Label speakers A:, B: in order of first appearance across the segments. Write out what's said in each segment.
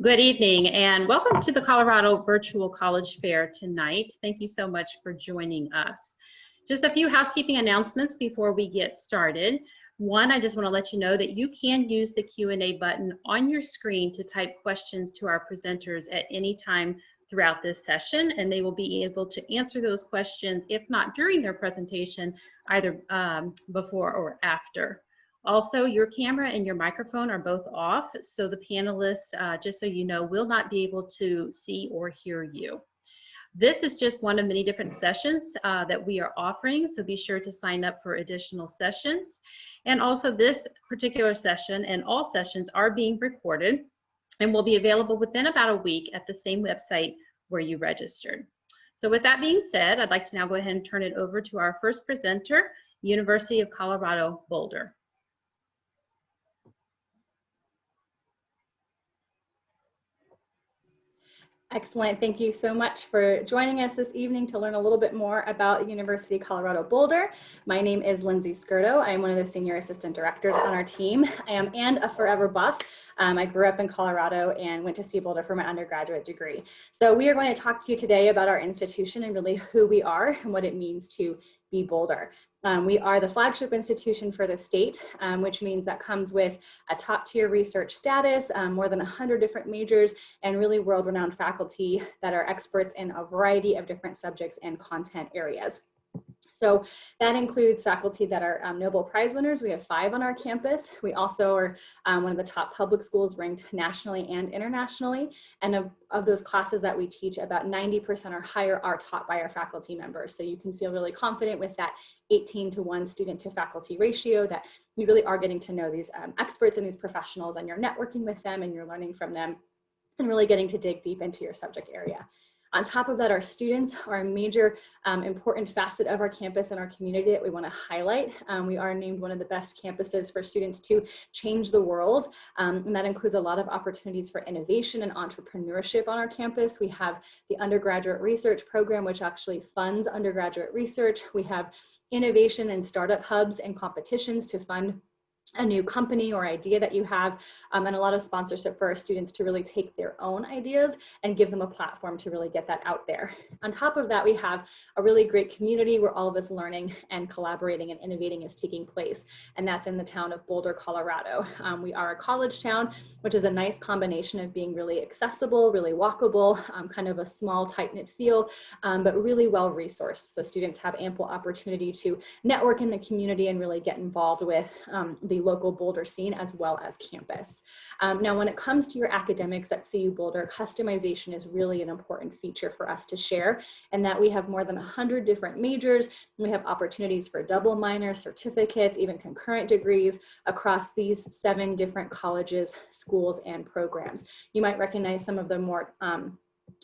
A: Good evening and welcome to the Colorado Virtual College Fair tonight. Thank you so much for joining us. Just a few housekeeping announcements before we get started. One, I just want to let you know that you can use the Q&A button on your screen to type questions to our presenters at any time throughout this session, and they will be able to answer those questions, if not during their presentation, either before or after. Also, your camera and your microphone are both off, so the panelists, just so you know, will not be able to see or hear you. This is just one of many different sessions that we are offering, so be sure to sign up for additional sessions. And also this particular session and all sessions are being recorded and will be available within about a week at the same website where you registered. So with that being said, I'd like to now go ahead and turn it over to our first presenter, University of Colorado, Boulder.
B: Excellent. Thank you so much for joining us this evening to learn a little bit more about University of Colorado Boulder. My name is Lindsay Skirdo. I am one of the senior assistant directors on our team. I am and a forever buff. I grew up in Colorado and went to see Boulder for my undergraduate degree. So we are going to talk to you today about our institution and really who we are and what it means to be Boulder. We are the flagship institution for the state, which means that comes with a top tier research status, more than 100 different majors, and really world-renowned faculty that are experts in a variety of different subjects and content areas. So that includes faculty that are Nobel Prize winners. We have 5 on our campus. We also are one of the top public schools ranked nationally and internationally. And of those classes that we teach, about 90% or higher are taught by our faculty members. So you can feel really confident with that 18-to-1 student to faculty ratio that you really are getting to know these experts and these professionals, and you're networking with them and you're learning from them and really getting to dig deep into your subject area. On top of that, our students are a major important facet of our campus and our community that we want to highlight. We are named one of the best campuses for students to change the world, and that includes a lot of opportunities for innovation and entrepreneurship on our campus. We have the undergraduate research program, which actually funds undergraduate research. We have innovation and startup hubs and competitions to fund a new company or idea that you have, and a lot of sponsorship for our students to really take their own ideas and give them a platform to really get that out there. On top of that, we have a really great community where all of us learning and collaborating and innovating is taking place, and that's in the town of Boulder, Colorado. We are a college town, which is a nice combination of being really accessible, really walkable, kind of a small, tight-knit feel, but really well resourced. So students have ample opportunity to network in the community and really get involved with the local Boulder scene as well as campus. Now, when it comes to your academics at CU Boulder, customization is really an important feature for us to share, and that we have more than 100 different majors. We have opportunities for double minor, certificates, even concurrent degrees across these 7 different colleges, schools, and programs. You might recognize some of the more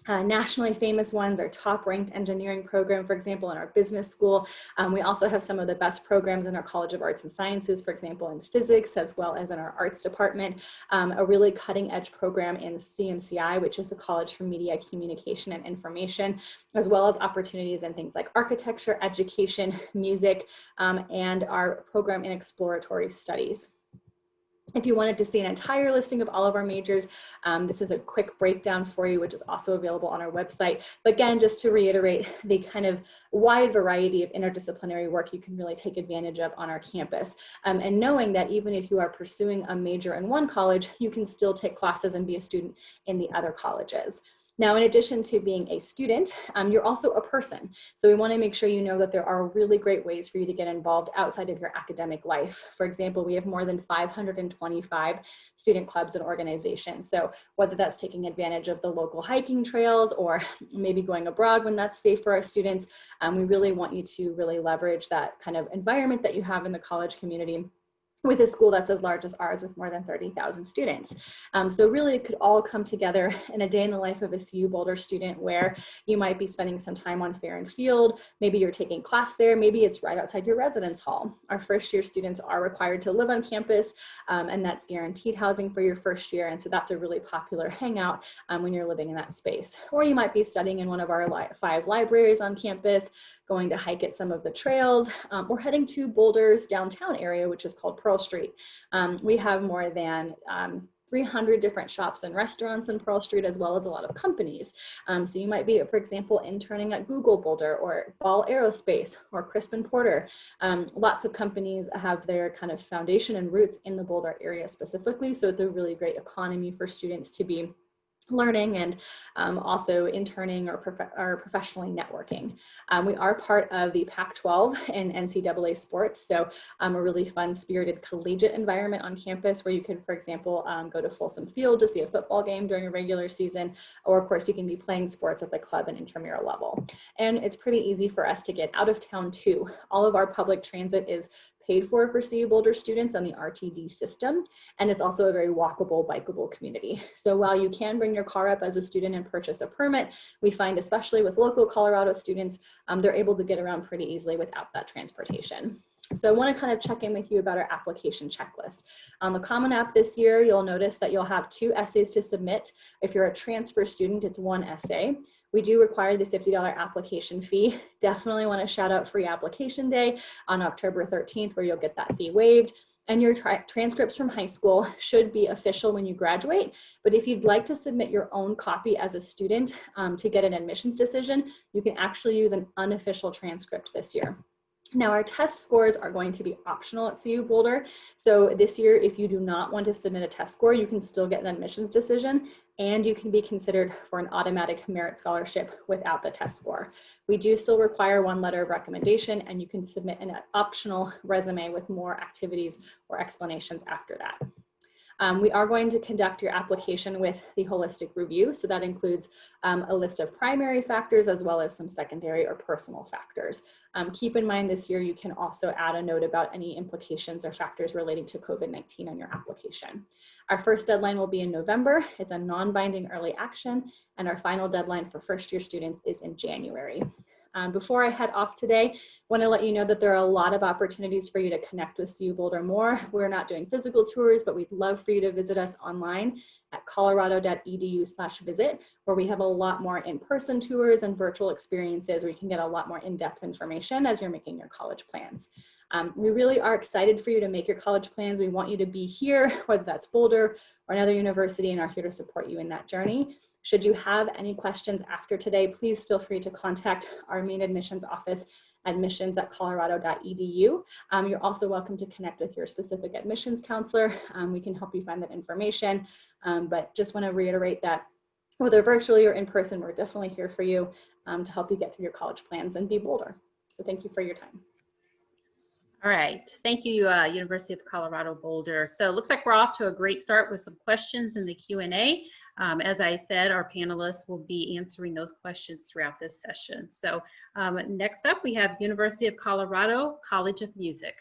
B: nationally famous ones. Our top ranked engineering program, for example, in our business school. We also have some of the best programs in our College of Arts and Sciences, for example, in physics, as well as in our arts department. A really cutting edge program in CMCI, which is the College for Media, Communication, and Information, as well as opportunities in things like architecture, education, music, and our program in exploratory studies. If you wanted to see an entire listing of all of our majors, this is a quick breakdown for you, which is also available on our website. But again, just to reiterate, the kind of wide variety of interdisciplinary work you can really take advantage of on our campus. And knowing that even if you are pursuing a major in one college, you can still take classes and be a student in the other colleges. Now, in addition to being a student, you're also a person. So we want to make sure you know that there are really great ways for you to get involved outside of your academic life. For example, we have more than 525 student clubs and organizations. So whether that's taking advantage of the local hiking trails or maybe going abroad when that's safe for our students, we really want you to really leverage that kind of environment that you have in the college community with a school that's as large as ours with more than 30,000 students. So really it could all come together in a day in the life of a CU Boulder student where you might be spending some time on Fair and Field, maybe you're taking class there, maybe it's right outside your residence hall. Our first year students are required to live on campus, and that's guaranteed housing for your first year, and so that's a really popular hangout when you're living in that space. Or you might be studying in one of our 5 libraries on campus, going to hike at some of the trails, or heading to Boulder's downtown area, which is called Pearl Street. We have more than 300 different shops and restaurants in Pearl Street, as well as a lot of companies. So you might be, for example, interning at Google Boulder or Ball Aerospace or Crispin Porter. Lots of companies have their kind of foundation and roots in the Boulder area specifically. So it's a really great economy for students to be learning and also interning or professionally networking. We are part of the Pac-12 and NCAA sports, so a really fun, spirited collegiate environment on campus where you could, for example, go to Folsom Field to see a football game during a regular season, or of course you can be playing sports at the club and intramural level. And it's pretty easy for us to get out of town too. All of our public transit is paid for CU Boulder students on the RTD system. And it's also a very walkable, bikeable community. So while you can bring your car up as a student and purchase a permit, we find especially with local Colorado students, they're able to get around pretty easily without that transportation. So I want to kind of check in with you about our application checklist. On the Common App this year, you'll notice that you'll have 2 essays to submit. If you're a transfer student, it's 1 essay. We do require the $50 application fee. Definitely want to shout out Free Application Day on October 13th, where you'll get that fee waived. And your transcripts from high school should be official when you graduate. But if you'd like to submit your own copy as a student to get an admissions decision, you can actually use an unofficial transcript this year. Now, our test scores are going to be optional at CU Boulder. So this year, if you do not want to submit a test score, you can still get an admissions decision, and you can be considered for an automatic merit scholarship without the test score. We do still require 1 letter of recommendation, and you can submit an optional resume with more activities or explanations after that. We are going to conduct your application with the holistic review. So that includes a list of primary factors as well as some secondary or personal factors. Keep in mind this year, you can also add a note about any implications or factors relating to COVID-19 on your application. Our first deadline will be in November. It's a non-binding early action, and our final deadline for first-year students is in January. Before I head off today, I want to let you know that there are a lot of opportunities for you to connect with CU Boulder more. We're not doing physical tours, but we'd love for you to visit us online at colorado.edu/visit, where we have a lot more in-person tours and virtual experiences where you can get a lot more in-depth information as you're making your college plans. We really are excited for you to make your college plans. We want you to be here, whether that's Boulder or another university, and are here to support you in that journey. Should you have any questions after today, please feel free to contact our main admissions office, admissions@colorado.edu. You're also welcome to connect with your specific admissions counselor. We can help you find that information, but just want to reiterate that whether virtually or in person, we're definitely here for you to help you get through your college plans and be bolder. So thank you for your time.
A: All right, thank you, University of Colorado Boulder. So it looks like we're off to a great start with some questions in the Q&A. As I said, our panelists will be answering those questions throughout this session. So next up, we have University of Colorado College of Music.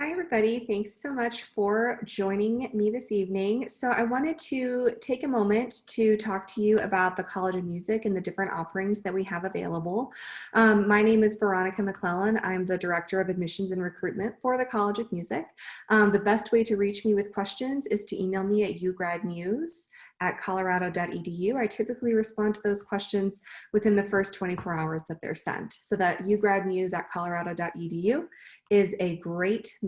C: Hi, everybody. Thanks so much for joining me this evening. So I wanted to take a moment to talk to you about the College of Music and the different offerings that we have available. My name is Veronica McClellan. I'm the Director of Admissions and Recruitment for the College of Music. The best way to reach me with questions is to email me at ugradmuse@colorado.edu. I typically respond to those questions within the first 24 hours that they're sent. So that ugradmuse@colorado.edu is a great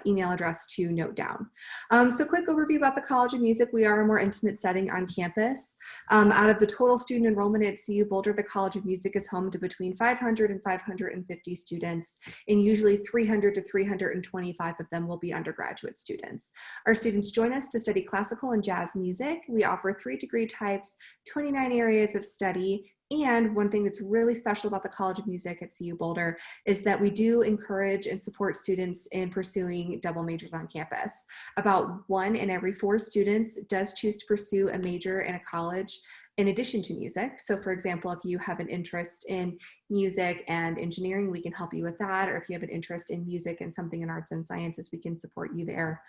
C: email address to note down. So quick overview about the College of Music. We are a more intimate setting on campus. Out of the total student enrollment at CU Boulder, the College of Music is home to between 500 and 550 students, and usually 300 to 325 of them will be undergraduate students. Our students join us to study classical and jazz music. We offer 3 degree types, 29 areas of study, and one thing that's really special about the College of Music at CU Boulder is that we do encourage and support students in pursuing double majors on campus. About 1 in every 4 students does choose to pursue a major in a college in addition to music. So for example, if you have an interest in music and engineering, we can help you with that. Or if you have an interest in music and something in arts and sciences, we can support you there.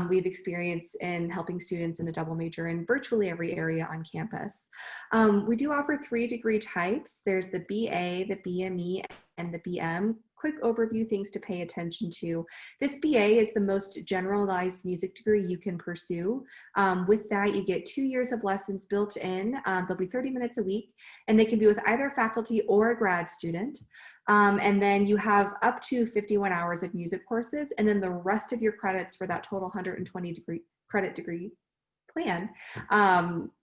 C: We have experience in helping students in a double major in virtually every area on campus. We do offer 3 degree types. There's the BA, the BME, and the BM. Quick overview, things to pay attention to. This BA is the most generalized music degree you can pursue. With that, you get 2 years of lessons built in. They'll be 30 minutes a week, and they can be with either faculty or a grad student. And then you have up to 51 hours of music courses, and then the rest of your credits for that total 120 credit degree plan.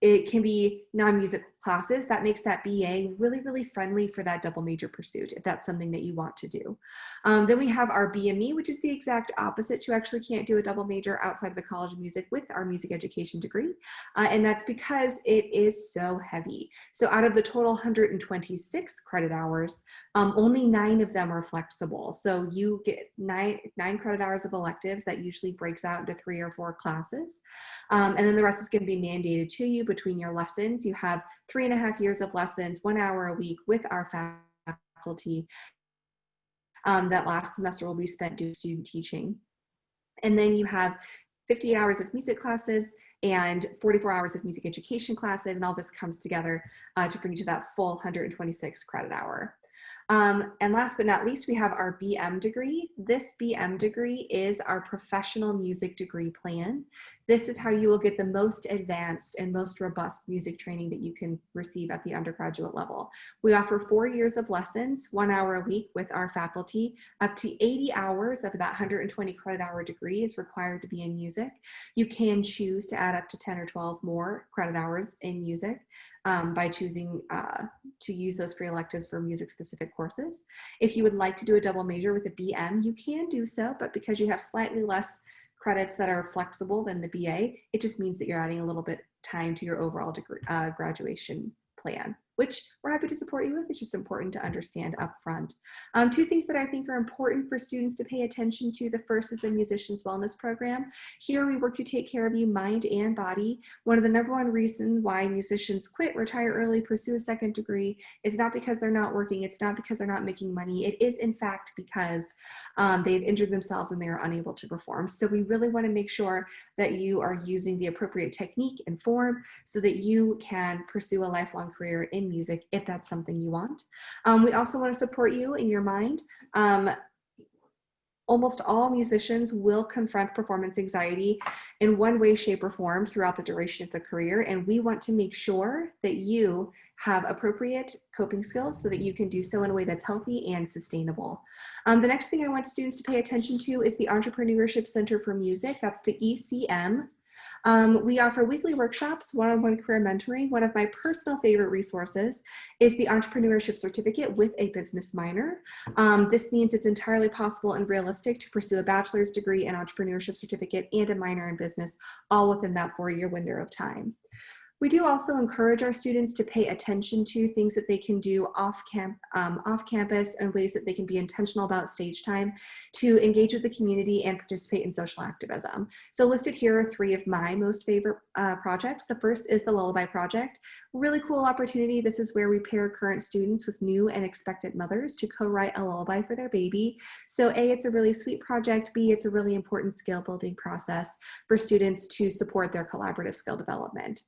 C: It can be non-music classes. That makes that BA really, really friendly for that double major pursuit, if that's something that you want to do. Then we have our BME, which is the exact opposite. You actually can't do a double major outside of the College of Music with our music education degree. And that's because it is so heavy. So out of the total 126 credit hours, only 9 of them are flexible. So you get nine credit hours of electives that usually breaks out into 3 or 4 classes. And then the rest is going to be mandated to you between your lessons. You have 3.5 years of lessons, 1 hour a week with our faculty. That last semester will be spent doing student teaching. And then you have 58 hours of music classes and 44 hours of music education classes, and all this comes together to bring you to that full 126 credit hour. And last but not least, we have our BM degree. This BM degree is our professional music degree plan. This is how you will get the most advanced and most robust music training that you can receive at the undergraduate level. We offer 4 years of lessons, 1 hour a week with our faculty. Up to 80 hours of that 120 credit hour degree is required to be in music. You can choose to add up to 10 or 12 more credit hours in music by choosing to use those free electives for music specific courses. If you would like to do a double major with a BM, you can do so, but because you have slightly less credits that are flexible than the BA, it just means that you're adding a little bit time to your overall degree, graduation plan, which we're happy to support you with. It's just important to understand upfront. 2 things that I think are important for students to pay attention to. The first is the Musicians Wellness Program. Here we work to take care of you mind and body. One of the #1 reasons why musicians quit, retire early, pursue a second degree is not because they're not working. It's not because they're not making money. It is in fact because they've injured themselves and they are unable to perform. So we really want to make sure that you are using the appropriate technique and form so that you can pursue a lifelong career in music if that's something you want. We also want to support you in your mind. Almost all musicians will confront performance anxiety in one way, shape, or form throughout the duration of the career, and we want to make sure that you have appropriate coping skills so that you can do so in a way that's healthy and sustainable. The next thing I want students to pay attention to is the Entrepreneurship Center for Music. That's the ECM. We offer weekly workshops, one-on-one career mentoring. One of my personal favorite resources is the Entrepreneurship Certificate with a business minor. This means it's entirely possible and realistic to pursue a bachelor's degree, an entrepreneurship certificate, and a minor in business, all within that 4-year window of time. We do also encourage our students to pay attention to things that they can do off campus and ways that they can be intentional about stage time to engage with the community and participate in social activism. So listed here are 3 of my most favorite projects. The first is the Lullaby Project. Really cool opportunity. This is where we pair current students with new and expectant mothers to co-write a lullaby for their baby. So A, it's a really sweet project. B, it's a really important skill building process for students to support their collaborative skill development.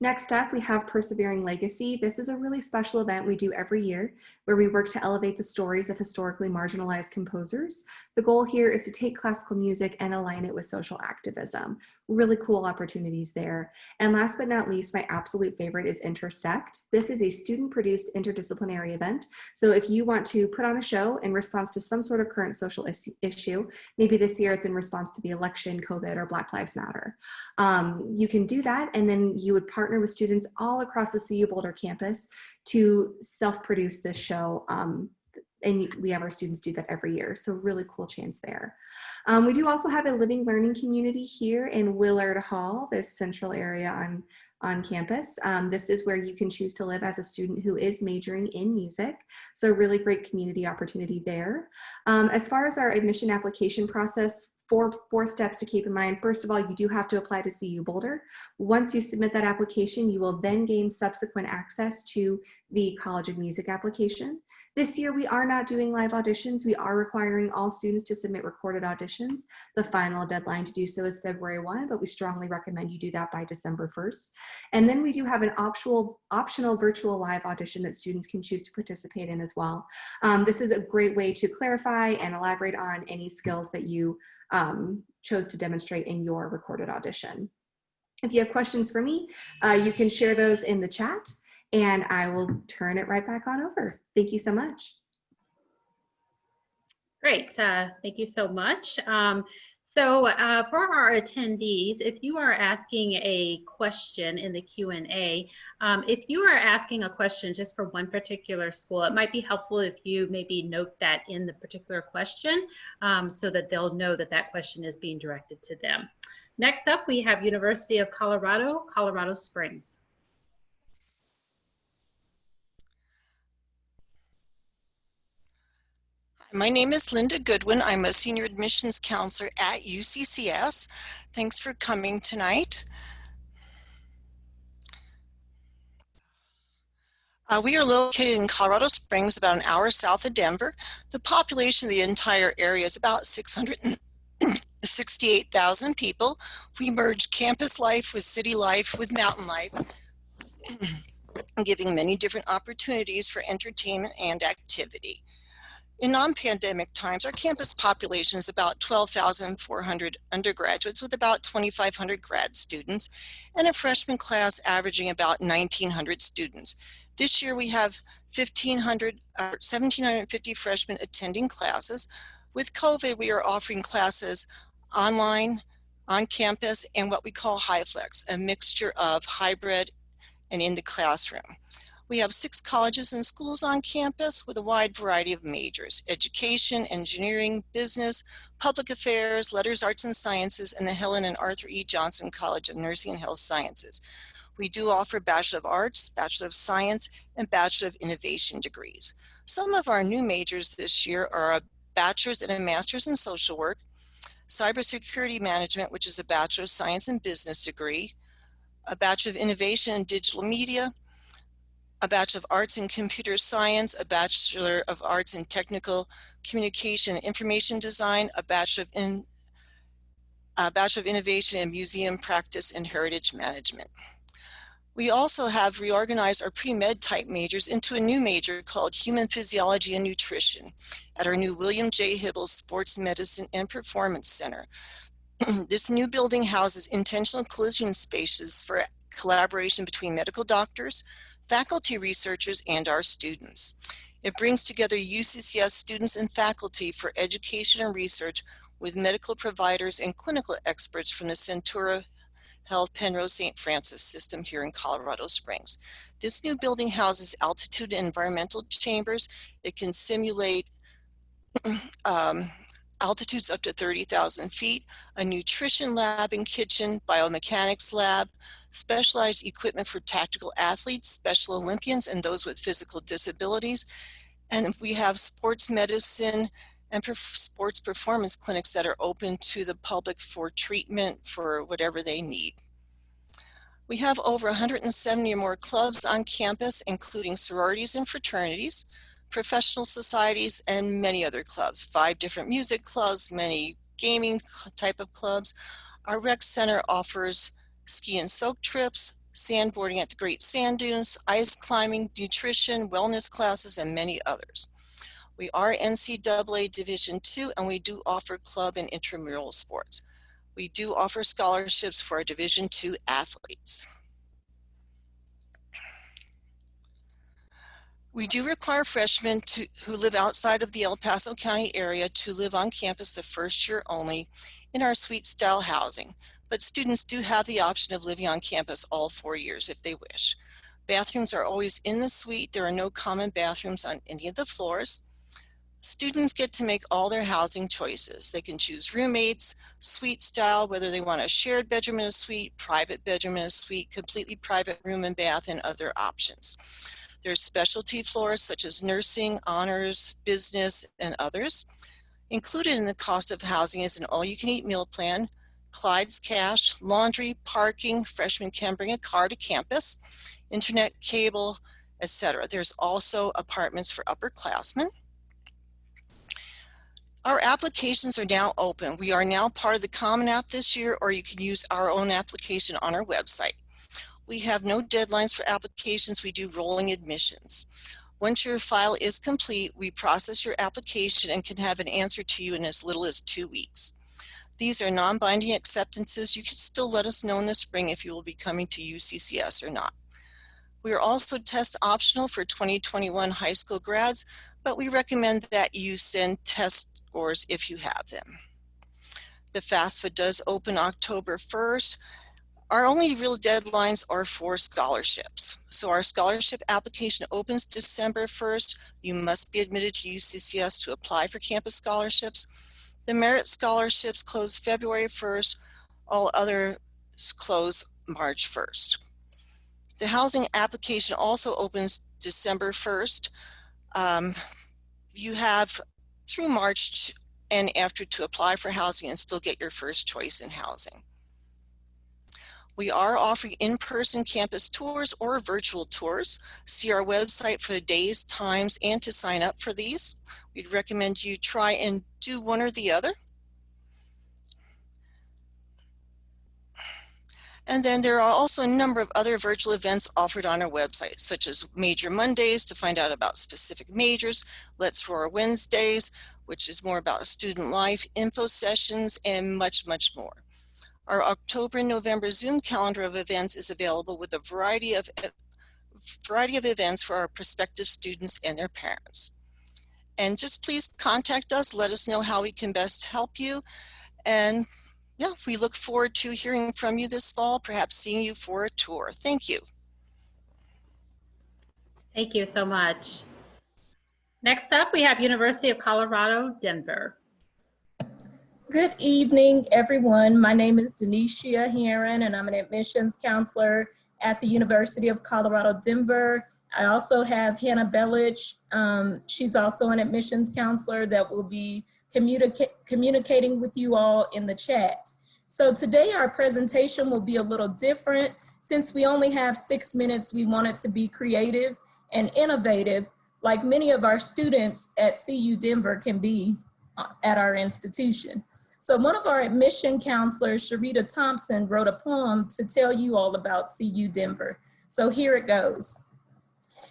C: Next up, we have Persevering Legacy. This is a really special event we do every year where we work to elevate the stories of historically marginalized composers. The goal here is to take classical music and align it with social activism. Really cool opportunities there. And last but not least, my absolute favorite is Intersect. This is a student-produced interdisciplinary event. So if you want to put on a show in response to some sort of current social issue, maybe this year it's in response to the election, COVID, or Black Lives Matter, you can do that, and then you would partner with students all across the CU Boulder campus to self-produce this show. And we have our students do that every year. So really cool chance there. We do also have a living learning community here in Willard Hall, this central area on campus. This is where you can choose to live as a student who is majoring in music. So really great community opportunity there. As far as our admission application process, four steps to keep in mind. First of all, you do have to apply to CU Boulder. Once you submit that application, you will then gain subsequent access to the College of Music application. This year, we are not doing live auditions. We are requiring all students to submit recorded auditions. The final deadline to do so is February 1, but we strongly recommend you do that by December 1st. And then we do have an optional virtual live audition that students can choose to participate in as well. This is a great way to clarify and elaborate on any skills that you chose to demonstrate in your recorded audition. If you have questions for me, you can share those in the chat and I will turn it right back on over. Thank you so much.
A: Great, thank you so much. So for our attendees, if you are asking a question in the Q&A, if you are asking a question just for one particular school, it might be helpful if you maybe note that in the particular question so that they'll know that that question is being directed to them. Next up, we have University of Colorado, Colorado Springs.
D: My name is Linda Goodwin. I'm a senior admissions counselor at UCCS. Thanks for coming tonight. We are located in Colorado Springs, about an hour south of Denver. The population of the entire area is about 668,000 people. We merge campus life with city life with mountain life, giving many different opportunities for entertainment and activity. In non-pandemic times, our campus population is about 12,400 undergraduates with about 2,500 grad students and a freshman class averaging about 1,900 students. This year we have 1,750 freshmen attending classes. With COVID, we are offering classes online, on campus, and what we call HiFlex, a mixture of hybrid and in the classroom. We have 6 colleges and schools on campus with a wide variety of majors: education, engineering, business, public affairs, letters, arts and sciences, and the Helen and Arthur E. Johnson College of Nursing and Health Sciences. We do offer Bachelor of Arts, Bachelor of Science, and Bachelor of Innovation degrees. Some of our new majors this year are a Bachelor's and a Master's in Social Work, Cybersecurity Management, which is a Bachelor of Science and Business degree, a Bachelor of Innovation in Digital Media, a Bachelor of Arts in Computer Science, a Bachelor of Arts in Technical Communication and Information Design, a Bachelor of Innovation in Museum Practice and Heritage Management. We also have reorganized our pre-med type majors into a new major called Human Physiology and Nutrition at our new William J. Hybels Sports Medicine and Performance Center. This new building houses intentional collision spaces for collaboration between medical doctors, faculty researchers, and our students. It brings together UCCS students and faculty for education and research with medical providers and clinical experts from the Centura Health Penrose St. Francis system here in Colorado Springs. This new building houses altitude and environmental chambers. It can simulate altitudes up to 30,000 feet, a nutrition lab and kitchen, biomechanics lab, specialized equipment for tactical athletes, Special Olympians, and those with physical disabilities. And we have sports medicine and sports performance clinics that are open to the public for treatment for whatever they need. We have over 170 or more clubs on campus, including sororities and fraternities, professional societies, and many other clubs. 5 different music clubs, many gaming type of clubs. Our rec center offers ski and soak trips, sandboarding at the Great Sand Dunes, ice climbing, nutrition, wellness classes, and many others. We are NCAA Division II, and we do offer club and intramural sports. We do offer scholarships for our Division II athletes. We do require freshmen who live outside of the El Paso County area to live on campus the first year only in our suite style housing, but students do have the option of living on campus all 4 years if they wish. Bathrooms are always in the suite. There are no common bathrooms on any of the floors. Students get to make all their housing choices. They can choose roommates, suite style, whether they want a shared bedroom in a suite, private bedroom in a suite, completely private room and bath, and other options. There's specialty floors such as nursing, honors, business, and others. Included in the cost of housing is an all-you-can-eat meal plan, Clyde's Cash, laundry, parking, freshmen can bring a car to campus, internet, cable, etc. There's also apartments for upperclassmen. Our applications are now open. We are now part of the Common App this year, or you can use our own application on our website. We have no deadlines for applications. We do rolling admissions. Once your file is complete, we process your application and can have an answer to you in as little as 2 weeks. These are non-binding acceptances. You can still let us know in the spring if you will be coming to UCCS or not. We are also test optional for 2021 high school grads, but we recommend that you send test scores if you have them. The FAFSA does open October 1st. Our only real deadlines are for scholarships. So our scholarship application opens December 1st. You must be admitted to UCCS to apply for campus scholarships. The merit scholarships close February 1st. All others close March 1st. The housing application also opens December 1st. You have through March and after to apply for housing and still get your first choice in housing. We are offering in-person campus tours or virtual tours. See our website for the days, times, and to sign up for these. We'd recommend you try and do one or the other. And then there are also a number of other virtual events offered on our website, such as Major Mondays to find out about specific majors, Let's Roar Wednesdays, which is more about student life, info sessions, and much, much more. Our October and November Zoom calendar of events is available with a variety of events for our prospective students and their parents. And just please contact us, let us know how we can best help you. And yeah, we look forward to hearing from you this fall, perhaps seeing you for a tour. Thank you.
A: Thank you so much. Next up, we have University of Colorado, Denver.
E: Good evening, everyone. My name is Denicia Heron, and I'm an admissions counselor at the University of Colorado, Denver. I also have Hannah Bellich. She's also an admissions counselor that will be communicating with you all in the chat. So today our presentation will be a little different. Since we only have 6 minutes, we want it to be creative and innovative, like many of our students at CU Denver can be at our institution. So one of our admission counselors, Sharita Thompson, wrote a poem to tell you all about CU Denver. So here it goes.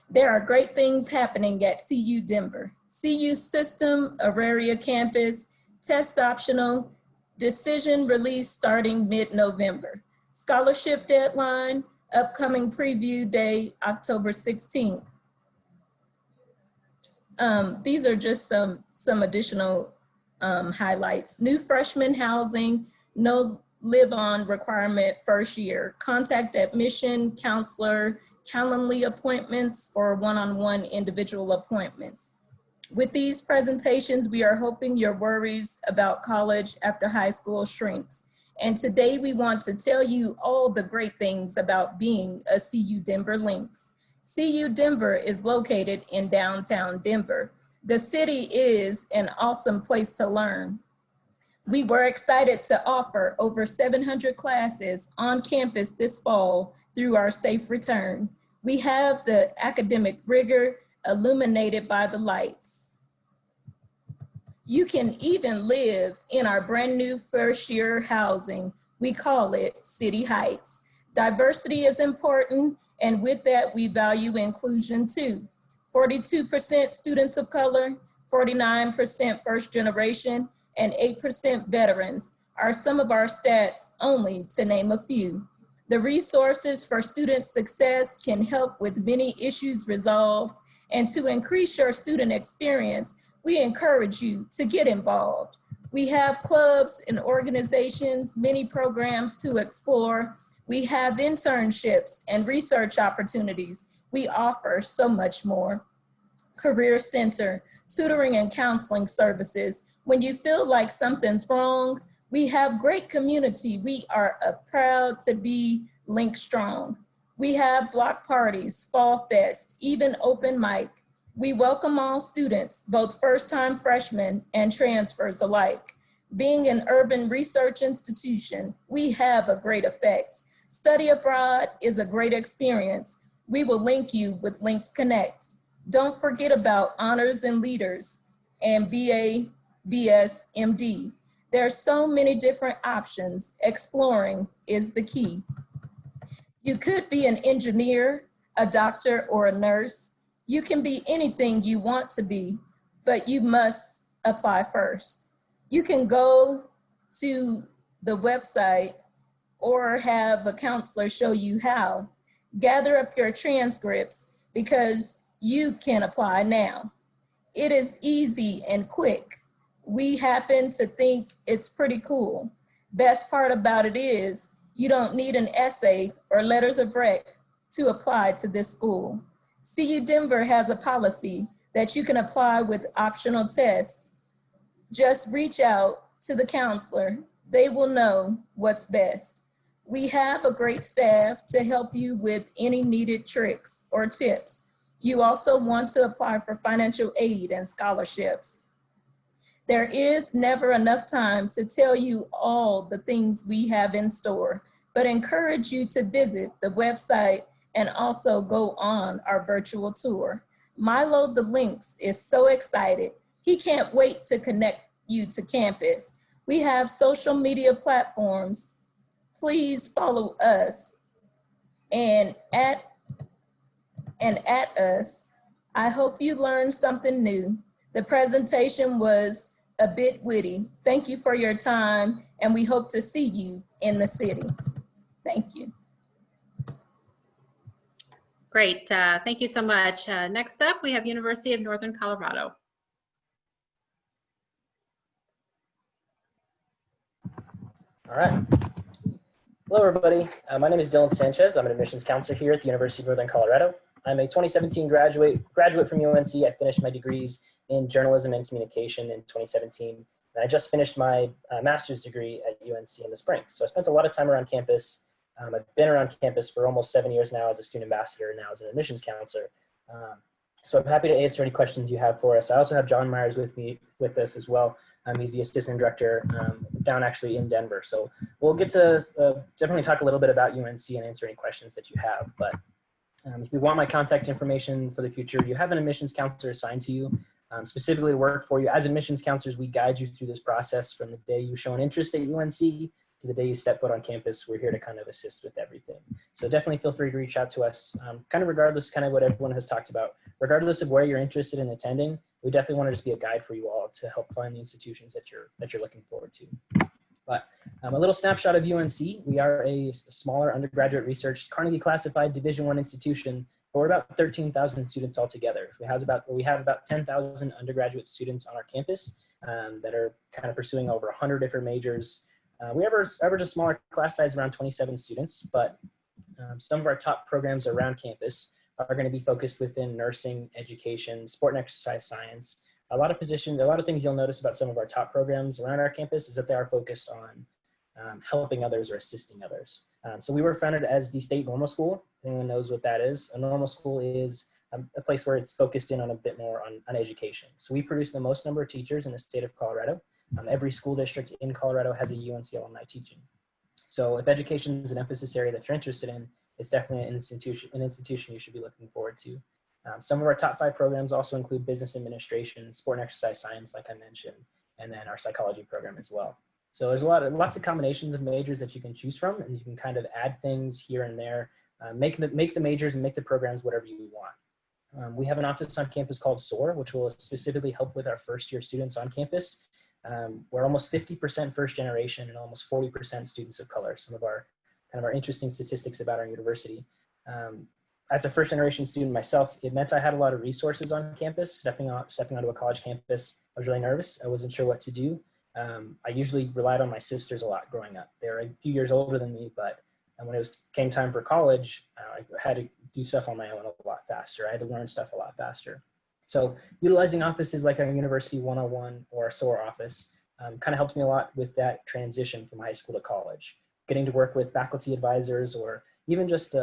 E: There are great things happening at CU Denver. CU System, Auraria Campus, test optional, decision release starting mid-November. Scholarship deadline, upcoming preview day, October 16th. These are just some additional highlights. New freshman housing, no live-on requirement first year. Contact admission counselor, Calendly appointments for one-on-one individual appointments. With these presentations, we are hoping your worries about college after high school shrinks. And today we want to tell you all the great things about being a CU Denver Lynx. CU Denver is located in downtown Denver. The city is an awesome place to learn. We were excited to offer over 700 classes on campus this fall through our safe return. We have the academic rigor illuminated by the lights. You can even live in our brand new first year housing. We call it City Heights. Diversity is important, and with that, we value inclusion too. 42% students of color, 49% first generation, and 8% veterans are some of our stats, only to name a few. The resources for student success can help with many issues resolved, and to increase your student experience, we encourage you to get involved. We have clubs and organizations, many programs to explore. We have internships and research opportunities. We offer so much more. Career Center, tutoring and counseling services. When you feel like something's wrong, we have great community. We are proud to be Link Strong. We have block parties, fall fest, even open mic. We welcome all students, both first-time freshmen and transfers alike. Being an urban research institution, we have a great effect. Study abroad is a great experience. We will link you with Links Connect. Don't forget about honors and leaders and BA, BS, MD. There are so many different options. Exploring is the key. You could be an engineer, a doctor, or a nurse. You can be anything you want to be, but you must apply first. You can go to the website or have a counselor show you how. Gather up your transcripts because you can apply now. It is easy and quick. we happen to think it's pretty cool. Best part about it is you don't need an essay or letters of rec to apply to this school. CU Denver has a policy that you can apply with optional tests. Just reach out to the counselor. They will know what's best. We have a great staff to help you with any needed tricks or tips. You also want to apply for financial aid and scholarships. There is never enough time to tell you all the things we have in store, but encourage you to visit the website and also go on our virtual tour. Milo the Lynx is so excited. He can't wait to connect you to campus. We have social media platforms. Please follow us and at us. I hope you learned something new. The presentation was a bit witty. Thank you for your time, and we hope to see you in the city. Thank you.
A: Great, thank you so much. Next up, we have University of Northern Colorado.
F: All right. Hello, everybody. My name is Dylan Sanchez. I'm an admissions counselor here at the University of Northern Colorado. I'm a 2017 graduate from UNC. I finished my degrees in journalism and communication in 2017. And I just finished my master's degree at UNC in the spring. So I spent a lot of time around campus. I've been around campus for almost 7 years now as a student ambassador and now as an admissions counselor. So I'm happy to answer any questions you have for us. I also have John Myers with us as well. He's the assistant director down actually in Denver. So we'll get to definitely talk a little bit about UNC and answer any questions that you have. But if you want my contact information for the future, you have an admissions counselor assigned to you, specifically work for you. As admissions counselors, we guide you through this process from the day you show an interest at UNC to the day you step foot on campus. We're here to kind of assist with everything. So definitely feel free to reach out to us, kind of regardless, kind of what everyone has talked about, regardless of where you're interested in attending. We definitely want to just be a guide for you all to help find the institutions that you're looking forward to. But a little snapshot of UNC. We are a smaller undergraduate research Carnegie classified Division I institution, but we're about 13,000 students altogether. We have about 10,000 undergraduate students on our campus that are kind of pursuing over 100 different majors. We average a smaller class size around 27 students, but some of our top programs around campus are going to be focused within nursing, education, sport and exercise science. A lot of things you'll notice about some of our top programs around our campus is that they are focused on helping others or assisting others. So we were founded as the state normal school. Anyone knows what that is? A normal school is a place where it's focused in on a bit more on education. So we produce the most number of teachers in the state of Colorado. Every school district in Colorado has a UNC alumni teaching. So if education is an emphasis area that you're interested in, it's definitely an institution you should be looking forward to. Some of our top 5 programs also include business administration, sport and exercise science, like I mentioned, and then our psychology program as well. So there's lots of combinations of majors that you can choose from, and you can kind of add things here and there, make the majors and make the programs whatever you want. We have an office on campus called SOAR, which will specifically help with our first year students on campus. We're almost 50% first generation and almost 40% students of color. Some of our interesting statistics about our university. As a first generation student myself, it meant I had a lot of resources on campus. Stepping onto a college campus, I was really nervous. I wasn't sure what to do. I usually relied on my sisters a lot growing up. They're a few years older than me, but when it came time for college, I had to do stuff on my own a lot faster. I had to learn stuff a lot faster. So utilizing offices like our University 101 or our SOAR office kind of helped me a lot with that transition from high school to college. Getting to work with faculty advisors or even just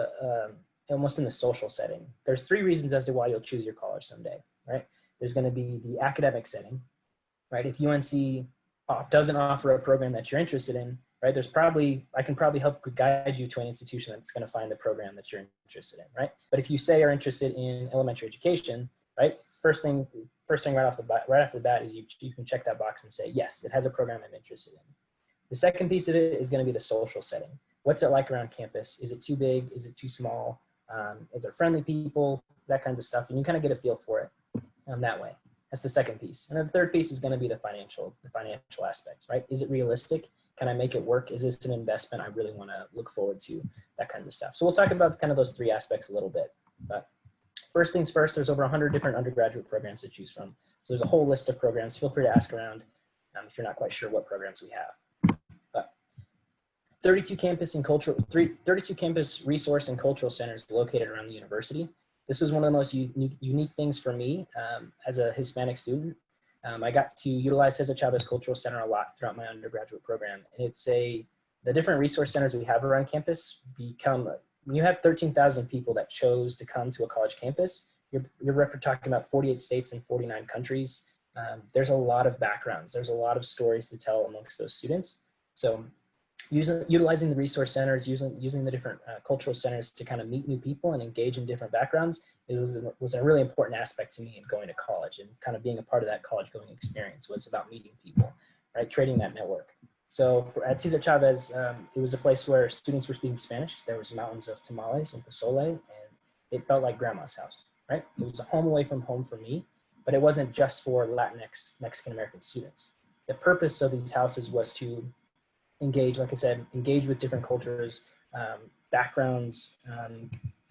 F: almost in the social setting. There's 3 reasons as to why you'll choose your college someday, right? There's going to be the academic setting, right? If UNC doesn't offer a program that you're interested in, right? I can probably help guide you to an institution that's going to find the program that you're interested in, right? But if you say are interested in elementary education, right? First thing right off the bat is you can check that box and say, yes, it has a program I'm interested in. The second piece of it is going to be the social setting. What's it like around campus? Is it too big? Is it too small? Is there friendly people? That kinds of stuff. And you kind of get a feel for it that way. That's the second piece. And then the third piece is going to be the financial aspects, right? Is it realistic? Can I make it work? Is this an investment I really want to look forward to? That kinds of stuff. So we'll talk about kind of those 3 aspects a little bit. But first things first, there's over 100 different undergraduate programs to choose from. So there's a whole list of programs. Feel free to ask around. if you're not quite sure what programs we have. But 32 campus resource and cultural centers located around the university. This was one of the most unique things for me as a Hispanic student. I got to utilize Cesar Chavez Cultural Center a lot throughout my undergraduate program. And the different resource centers we have around campus when you have 13,000 people that chose to come to a college campus, you're talking about 48 states and 49 countries. There's a lot of backgrounds. There's a lot of stories to tell amongst those students. So utilizing the resource centers, using the different cultural centers to kind of meet new people and engage in different backgrounds, it was a really important aspect to me in going to college, and kind of being a part of that college going experience was about meeting people, right? Creating that network. So at Cesar Chavez, it was a place where students were speaking Spanish. There was mountains of tamales and pozole, and it felt like grandma's house, right? It was a home away from home for me, but it wasn't just for Latinx, Mexican-American students. The purpose of these houses was to engage, like I said, engage with different cultures, backgrounds,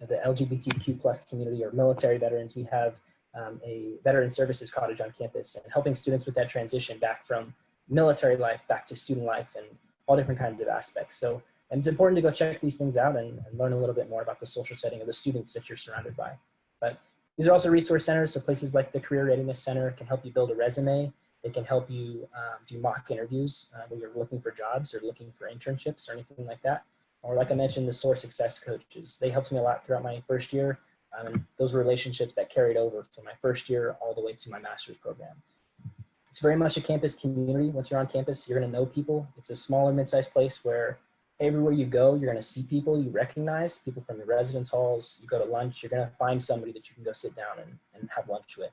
F: the LGBTQ plus community or military veterans. We have a veteran services cottage on campus, and helping students with that transition back from military life back to student life and all different kinds of aspects. So, and it's important to go check these things out and learn a little bit more about the social setting of the students that you're surrounded by. But these are also resource centers, so places like the Career Readiness Center can help you build a resume. It can help you do mock interviews when you're looking for jobs or looking for internships or anything like that. Or like I mentioned, the SOAR Success Coaches. They helped me a lot throughout my first year. And those were relationships that carried over from my first year all the way to my master's program. It's very much a campus community. Once you're on campus, you're gonna know people. It's a smaller, mid-sized place where everywhere you go, you're gonna see people you recognize, people from the residence halls. You go to lunch, you're gonna find somebody that you can go sit down and have lunch with.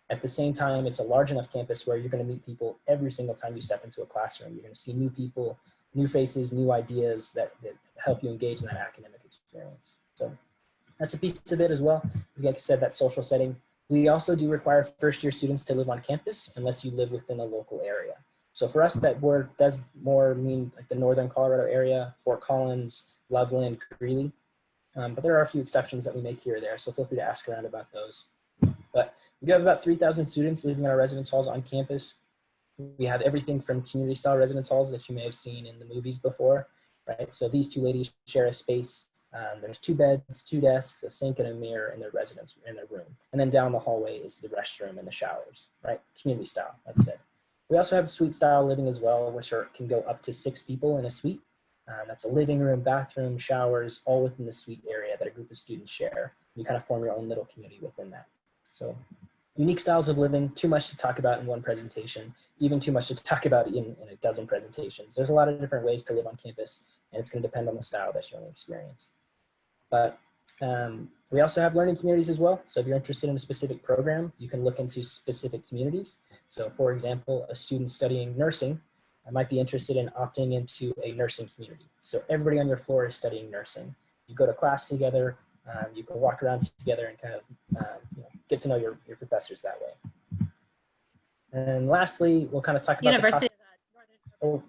F: At the same time, it's a large enough campus where you're gonna meet people every single time you step into a classroom. You're gonna see new people, new faces, new ideas that help you engage in that academic experience. So that's a piece of it as well. Like I said, that social setting. We also do require first-year students to live on campus unless you live within the local area. So for us, that word does more mean like the northern Colorado area, Fort Collins, Loveland, Greeley. But there are a few exceptions that we make here or there, so feel free to ask around about those. But we have about 3,000 students living in our residence halls on campus. We have everything from community-style residence halls that you may have seen in the movies before, right? So these two ladies share a space. There's 2 beds, 2 desks, a sink, and a mirror in their room. And then down the hallway is the restroom and the showers, right? Community style, like I said. We also have suite style living as well, which can go up to 6 people in a suite. That's a living room, bathroom, showers, all within the suite area that a group of students share. You kind of form your own little community within that. So unique styles of living, too much to talk about in one presentation, even too much to talk about in a dozen presentations. There's a lot of different ways to live on campus, and it's going to depend on the style that you want to experience. But we also have learning communities as well. So if you're interested in a specific program, you can look into specific communities. So for example, a student studying nursing might be interested in opting into a nursing community. So everybody on your floor is studying nursing. You go to class together, you can walk around together and kind of get to know your professors that way. And lastly, we'll kind of talk about
A: University
F: the cost. Oh,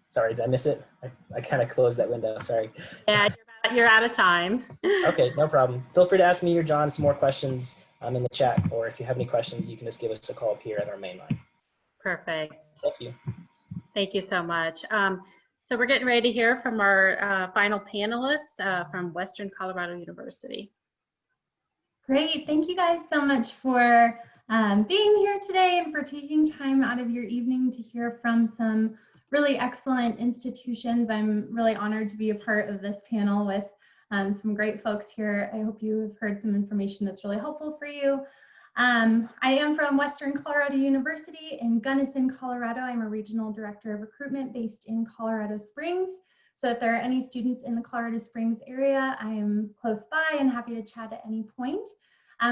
F: sorry, did I miss it? I kind of closed that window, sorry.
A: Yeah, you're out of time.
F: Okay, no problem. Feel free to ask me or John some more questions in the chat, or if you have any questions, you can just give us a call up here at our main line.
A: Perfect.
F: Thank you.
A: Thank you so much. So we're getting ready to hear from our final panelists from Western Colorado University.
G: Great. Thank you guys so much for being here today and for taking time out of your evening to hear from some really excellent institutions. I'm really honored to be a part of this panel with some great folks here. I hope you have heard some information that's really helpful for you. I am from Western Colorado University in Gunnison, Colorado. I'm a regional director of recruitment based in Colorado Springs. So if there are any students in the Colorado Springs area, I am close by and happy to chat at any point.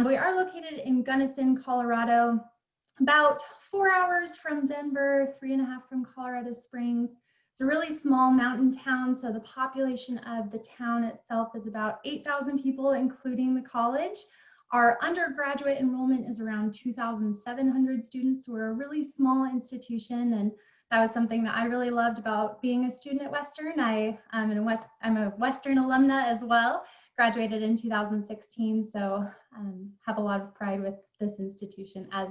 G: We are located in Gunnison, Colorado, about 4 hours from Denver, 3.5 from Colorado Springs. It's a really small mountain town, so the population of the town itself is about 8,000 people, including the college. Our undergraduate enrollment is around 2,700 students, so we're a really small institution, and that was something that I really loved about being a student at Western. I'm a Western alumna as well, graduated in 2016, so have a lot of pride with this institution, as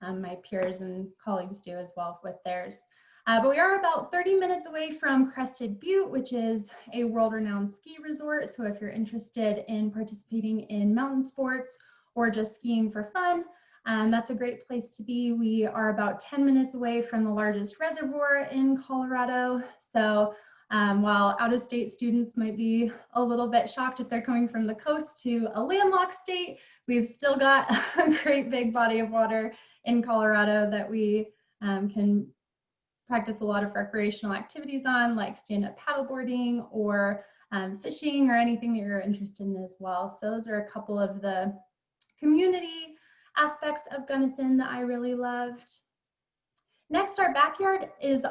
G: my peers and colleagues do as well with theirs. But we are about 30 minutes away from Crested Butte, which is a world-renowned ski resort. So if you're interested in participating in mountain sports or just skiing for fun, that's a great place to be. We are about 10 minutes away from the largest reservoir in Colorado. So while out-of-state students might be a little bit shocked if they're coming from the coast to a landlocked state, we've still got a great big body of water in Colorado that we can practice a lot of recreational activities on, like stand-up paddleboarding or fishing or anything that you're interested in as well. So those are a couple of the community aspects of Gunnison that I really loved. Next, our backyard is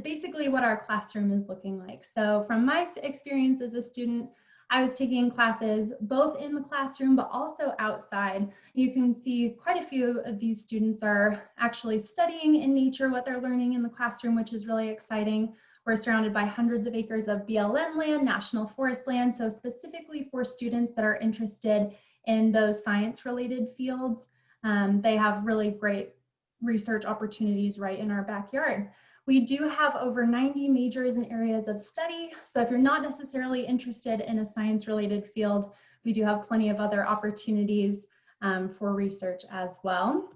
G: basically what our classroom is looking like. So from my experience as a student, I was taking classes both in the classroom, but also outside. You can see quite a few of these students are actually studying in nature what they're learning in the classroom, which is really exciting. We're surrounded by hundreds of acres of BLM land, national forest land. So specifically for students that are interested in those science-related fields, they have really great research opportunities right in our backyard. We do have over 90 majors and areas of study. So if you're not necessarily interested in a science-related field, we do have plenty of other opportunities for research as well.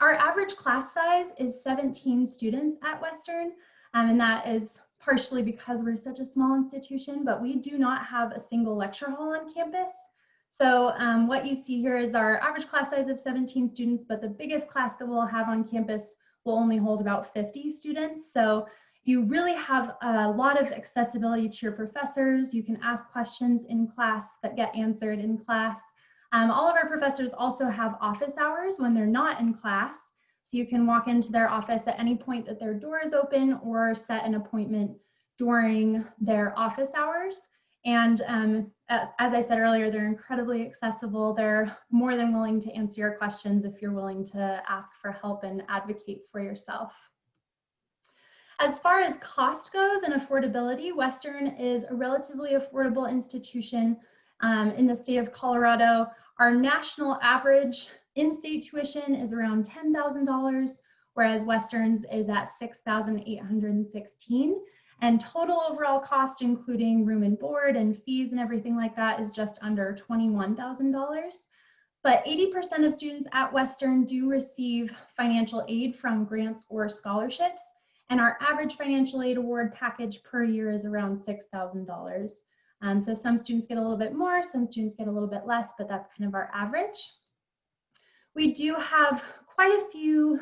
G: Our average class size is 17 students at Western, and that is partially because we're such a small institution, but we do not have a single lecture hall on campus. So what you see here is our average class size of 17 students, but the biggest class that we'll have on campus will only hold about 50 students. So you really have a lot of accessibility to your professors. You can ask questions in class that get answered in class. All of our professors also have office hours when they're not in class. So you can walk into their office at any point that their door is open or set an appointment during their office hours. And as I said earlier, they're incredibly accessible. They're more than willing to answer your questions if you're willing to ask for help and advocate for yourself. As far as cost goes and affordability, Western is a relatively affordable institution in the state of Colorado. Our national average in-state tuition is around $10,000, whereas Western's is at $6,816. And total overall cost, including room and board and fees and everything like that, is just under $21,000. But 80% of students at Western do receive financial aid from grants or scholarships. And our average financial aid award package per year is around $6,000. So some students get a little bit more, some students get a little bit less, but that's kind of our average. We do have quite a few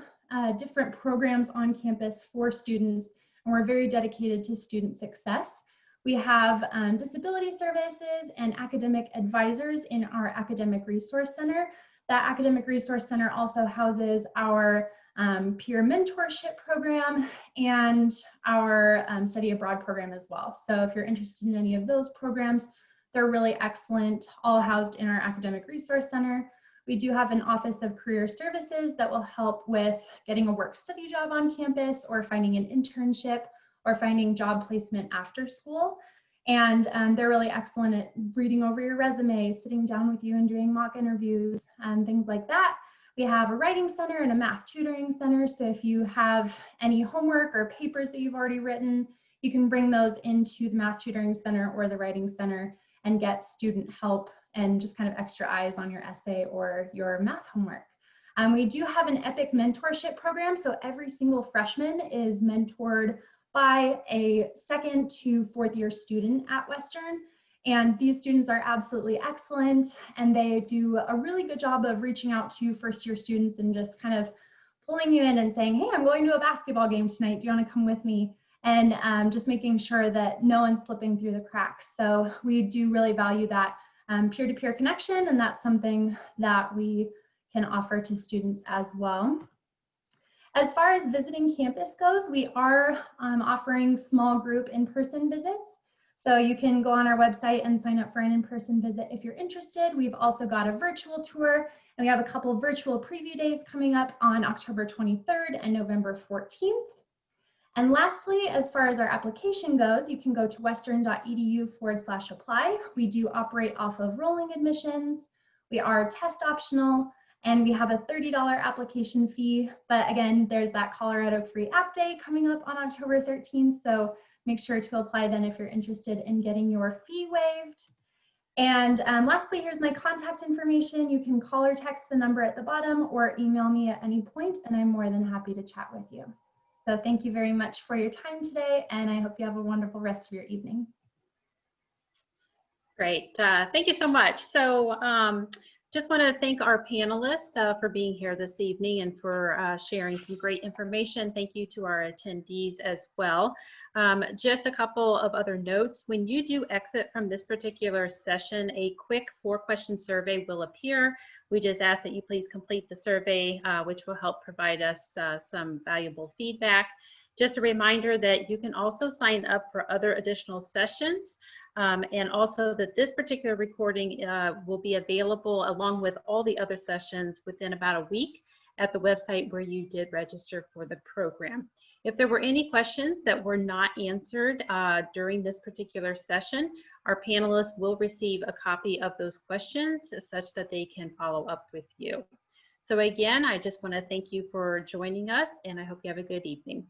G: different programs on campus for students, and we're very dedicated to student success. We have disability services and academic advisors in our Academic Resource Center. That Academic Resource Center also houses our peer mentorship program and our study abroad program as well. So if you're interested in any of those programs, they're really excellent, all housed in our Academic Resource Center. We do have an Office of Career Services that will help with getting a work-study job on campus or finding an internship or finding job placement after school. And they're really excellent at reading over your resume, sitting down with you and doing mock interviews and things like that. We have a writing center and a math tutoring center. So if you have any homework or papers that you've already written, you can bring those into the math tutoring center or the writing center and get student help and just kind of extra eyes on your essay or your math homework. We do have an EPIC mentorship program. So every single freshman is mentored by a second to fourth year student at Western. And these students are absolutely excellent, and they do a really good job of reaching out to first year students and just kind of pulling you in and saying, hey, I'm going to a basketball game tonight. Do you want to come with me? And just making sure that no one's slipping through the cracks. So we do really value that peer-to-peer connection, and that's something that we can offer to students as well. As far as visiting campus goes, we are offering small group in-person visits. So you can go on our website and sign up for an in-person visit if you're interested. We've also got a virtual tour, and we have a couple of virtual preview days coming up on October 23rd and November 14th. And lastly, as far as our application goes, you can go to western.edu/apply. We do operate off of rolling admissions. We are test optional, And we have a $30 application fee. But again, there's that Colorado Free App Day coming up on October 13th. So make sure to apply then if you're interested in getting your fee waived. And lastly, here's my contact information. You can call or text the number at the bottom or email me at any point, and I'm more than happy to chat with you. So thank you very much for your time today, and I hope you have a wonderful rest of your evening.
A: Great. Thank you so much. So just want to thank our panelists for being here this evening and for sharing some great information. Thank you to our attendees as well. Just a couple of other notes. When you do exit from this particular session, a quick 4-question survey will appear. We just ask that you please complete the survey, which will help provide us some valuable feedback. Just a reminder that you can also sign up for other additional sessions. And also that this particular recording will be available along with all the other sessions within about a week at the website where you did register for the program. If there were any questions that were not answered during this particular session, our panelists will receive a copy of those questions such that they can follow up with you. So again, I just want to thank you for joining us, and I hope you have a good evening.